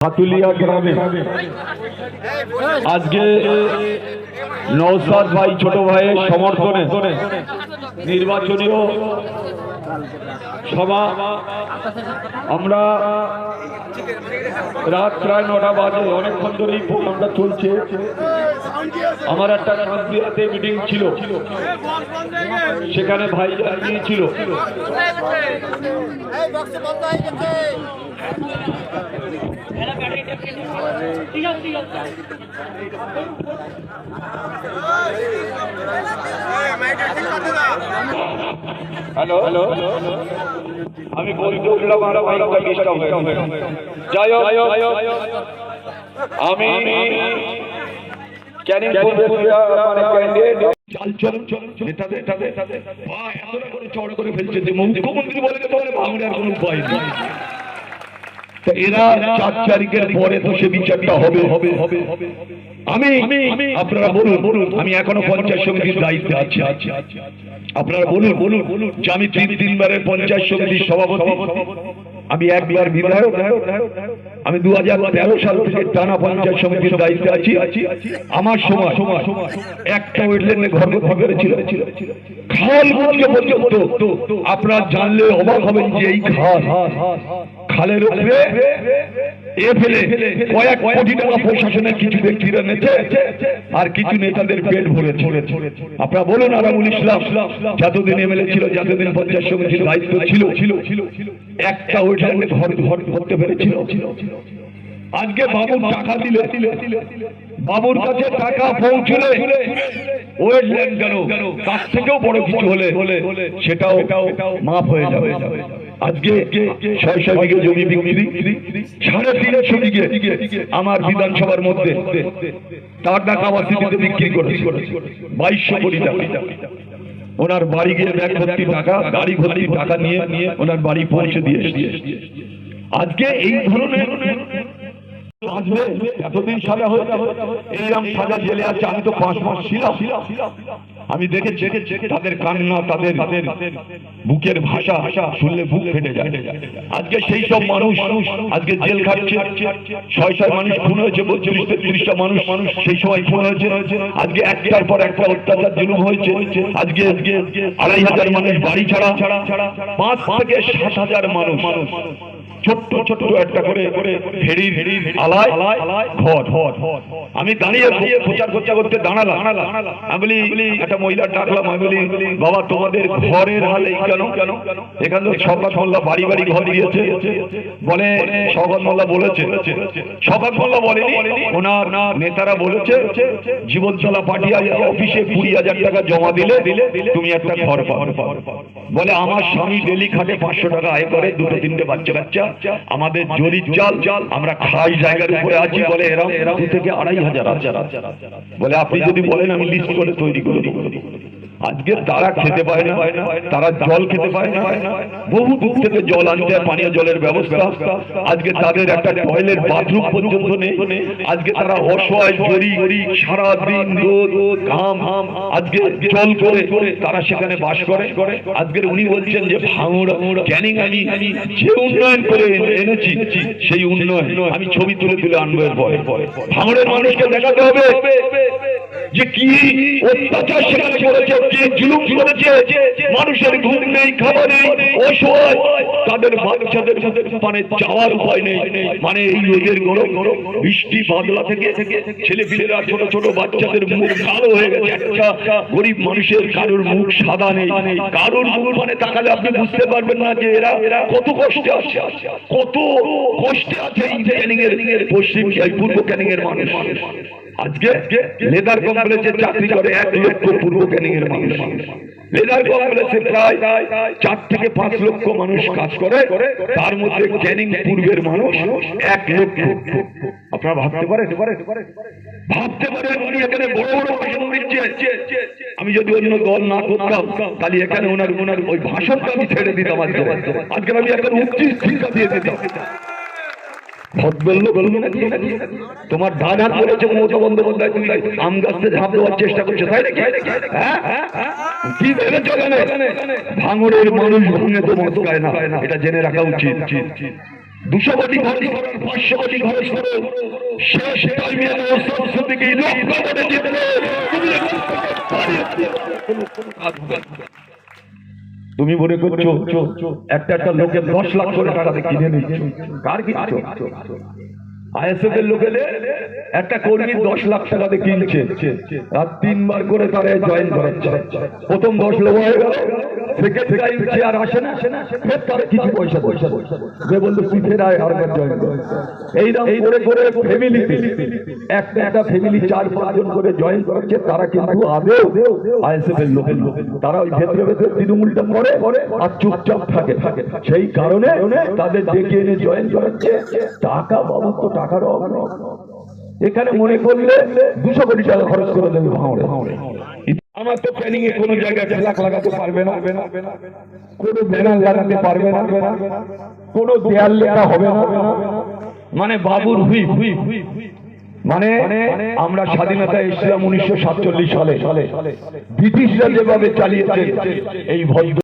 হাতুলিয়া গ্রামে আজকে নওশাদ ভাই ছোট ভাইয়ের সমর্থনে নির্বাচনীয় সভা। আমরা রাত প্রায় 9টা বাজে, অনেকক্ষণ ধরে এই প্রোগ্রামটা চলছে। আমার একটা কাঁচবিহাতে মিটিং ছিল, সেখানে ভাই গিয়েছিল। হ্যালো হ্যালো, আমি বলতে উঠলাম আর মাইকটা ডিস্টার্ব হয়ে গেল। যাই হোক, আমি ক্যানিং মানে ক্যান্ডিডেট চড় করে ফেলছে যে মুখ্যমন্ত্রী বলে ভাঙড়ের কোনো উপায় নেই। এরা 4 তারিখের পরে তো সে বিচারটা হবে। আমি আপনারা বলুন, আমি এখনো পঞ্চায়েত সমিতির দায়িত্বে আছি। আপনারা বলুন যে আমি 3বারের পঞ্চায়েত সমিতির সভাপতি, আমি একবার বিধায়ক, আমি 2013 সাল থেকে টানা পঞ্চায়েত সমিতির দায়িত্বে আছি। আমার সময় একটা ওয়েটল্যান্ডে ঘর করেছিল, খাল বুঝকে পর্যন্ত আপনারা জানলে অবাক হবেন যে এই খালের উপরে ফেলে কয়েক কোটি টাকা প্রশাসনের কিছু ব্যক্তিরা নেছে আর কিছু নেতাদের পেট ভরেছে। আপনারা বলুন, আরামুল ইসলাম যতদিন এমএলএ ছিল, যতদিন পঞ্চায়েত সমিতির দায়িত্ব ছিল, একটা ওয়েটল্যান্ডে ঘর করতে পেরেছিল। আজকে বাবুর টাকা দিলে, বাবুর কাছে টাকা পৌঁছলে ওয়েটল্যান্ড গেল, তার থেকেও বড় কিছু হলে সেটাও মাফ হয়ে যাবে। আজকে 600 বিঘে জমি বিক্রি, 350 বিঘে আমার বিধানসভার মধ্যে তার টাকা বাসিতে বিক্রি করে 2200 কোটি টাকা। ওনার বাড়ি গিয়ে ব্যাগ ভর্তি টাকা, গাড়ি ভর্তি টাকা নিয়ে ওনার বাড়ি পৌঁছে দিয়ে আজকে এই ধরনের এতদিন সাজা হয়ে এইরকম সাজা জেলে আছে। আমি তো 5 মাস ছিলাম, আমি দেখেছি তাদের কান্না, তাদের বুকের ভাষা শুনলে বুক ফেটে যায়। আজকে সেই সব মানুষ আজকে জেল খাটছে। 600 মানুষ খুন হয়েছে, 32-33টা মানুষ সেই সময় খুন হয়েছে। আজকে একটার পর একটা অত্যাচার জুলুম হয়েছে। আজকে 2500 মানুষ বাড়ি ছাড়া, 5 থেকে 7,000 মানুষ ছোট্ট ছোট্ট একটা করে হেড়ির আলায় ঘর। আমি দাঁড়িয়ে প্রচার করতে দাঁড়ালাম। আমি বলি, একটা মহিলা ডাকলাম, আমি বলি, বাবা তোমাদের ঘরের হাল এই কেন? এখানে তো শওকত মোল্লা বাড়ি বাড়ি ঘর দিয়েছে। বলে শওকত মোল্লা বলেছে, শওকত মোল্লা বলেনি, ওনার নেতারা বলেছে জীবনতলা পার্টি অফিসে 20,000 টাকা জমা দিলে তুমি একটা ঘর পাও। বলে আমার স্বামী ডেলি খাটে 500 টাকা আয় করে, 2-3টে বাচ্চা, আমাদের জরির চাল, আমরা খাই জায়গার উপরে আছি। বলে এরকম 2 থেকে 2,500। বলে আপনি যদি বলেন আমি লিস্ট করে তৈরি করে দেব। আজকে তারা খেতে পায় না, তারা জল খেতে পায় না, বহু দূর থেকে জল আনতে হয়, পানীয় জলের ব্যবস্থা। আজকে তাদের একটা টয়লেট বাথরুম পর্যন্ত নেই। আজকে তারা অসহায়, জরি সারাদিন রোদ ঘাম আজকে জল করে তারা সেখানে বাস করে। আজকের উনি বলছেন যে ভাঙড় ক্যানিং আমি যে উন্নয়ন করে এনেছি সেই উন্নয়ন আমি ছবি তুলে আনবো। এরপরে ভাঙড়ের মানুষকে দেখাতে হবে যে কি অত্যাচার সেখানে করেছে, কি জুলুম করেছে। মানুষের ঘুম নেই, খাবার নেই, অসহায়, তাদের বাচ্চাদের মানে যাওয়ার উপায় নেই। মানে এই রোদের গরম, বৃষ্টি বাদলা থেকে ছেলে পিলেরা, ছোট ছোট বাচ্চাদের মুখ কালো হয়ে গেছে। একটা গরিব মানুষের কারোর মুখ সাদা নেই, কারোর মুখ মানে তাকালে আপনি বুঝতে পারবেন না যে এরা কত কষ্টে আছে, কত কষ্টে আছে এই ক্যানিং এর পশ্চিম পূর্ব ক্যানিং এর মানুষ। আজকে লেদার কমপ্লেক্সে চাকরি করে 1 লক্ষ পূর্ব ক্যানিং এর মানুষ। লেদার কমপ্লেক্সে প্রায় 4 থেকে 5 লক্ষ মানুষ কাজ করে, তার মধ্যে ক্যানিং পূর্বের মানুষ 1 লক্ষ। আপনারা ভাবতে পারেন উনি এখানে বড় বড় ভাষণ দিচ্ছে। আমি যদি অন্য দল না করতাম তাহলে এখানে ওনার ওই ভাষণটা আমি ছেড়ে দিতাম। আজকে আমি একটা উচিত শিক্ষা দিয়ে দিতাম। তোমার ডান হাত বলেছে মমতা বন্দ্যোপাধ্যায় তুমি আম গাছতে ঝাঁপ দেওয়ার চেষ্টা করছো, তাই নাকি? কি ভেবেছো? ভাঙড়ের মানুষ ভেঙে তো মত খায় না, এটা জেনে রাখা উচিত। 200 কোটি খরচ করার 500 কোটি খরচ করো, শেষ টাইমে থেকে লক্ষ করে জিতবে। তুমি মনে করছো একটা লোকের 10 লাখ করে টাকাতে কিনে নিচ্ছ, কার কিনছো? আইএসএফ এর লোকেদের একটা কর্মী 10 লাখ টাকাতে কিনছে, আর 3 বার করে তারা জয়েন করাচ্ছে। প্রথম 10 লোক হয়ে গেল, সেকেন্ড টাইম সে আর আসে না, ফের তার কিছু পয়সা যে বলতো তুই ফের আরেকবার জয়েন কর। এইরকম করে করে ফ্যামিলিতে একটা ফ্যামিলি 4-5 জন করে জয়েন করাচ্ছে। তারা কিন্তু আদেও আইএসএফ এর লোকের লোক, তারা ওই ভেতরে ভেতরে তৃণমূলটা করে আর চুপচাপ থাকে। সেই কারণে তাদের ডেকে এনে জয়েন করাচ্ছে। টাকা বাবু তো টাকার অভাব। এখানে মনে করলে 200 কোটি টাকা খরচ করে দেবে ভাঙড়ে। আমার তো প্ল্যানিং এ কোনো জায়গায় ফ্ল্যাগ লাগাতে পারবে না, কোনো ব্যানার লাগাতে পারবে না, কোনো দেয়াল লেখা হবে না। মানে বাবুর হুইপ, মানে আমরা স্বাধীনতা এসেছিলাম 1947 সালে, ব্রিটিশরা যেভাবে চালিয়েছে এই ভদ্র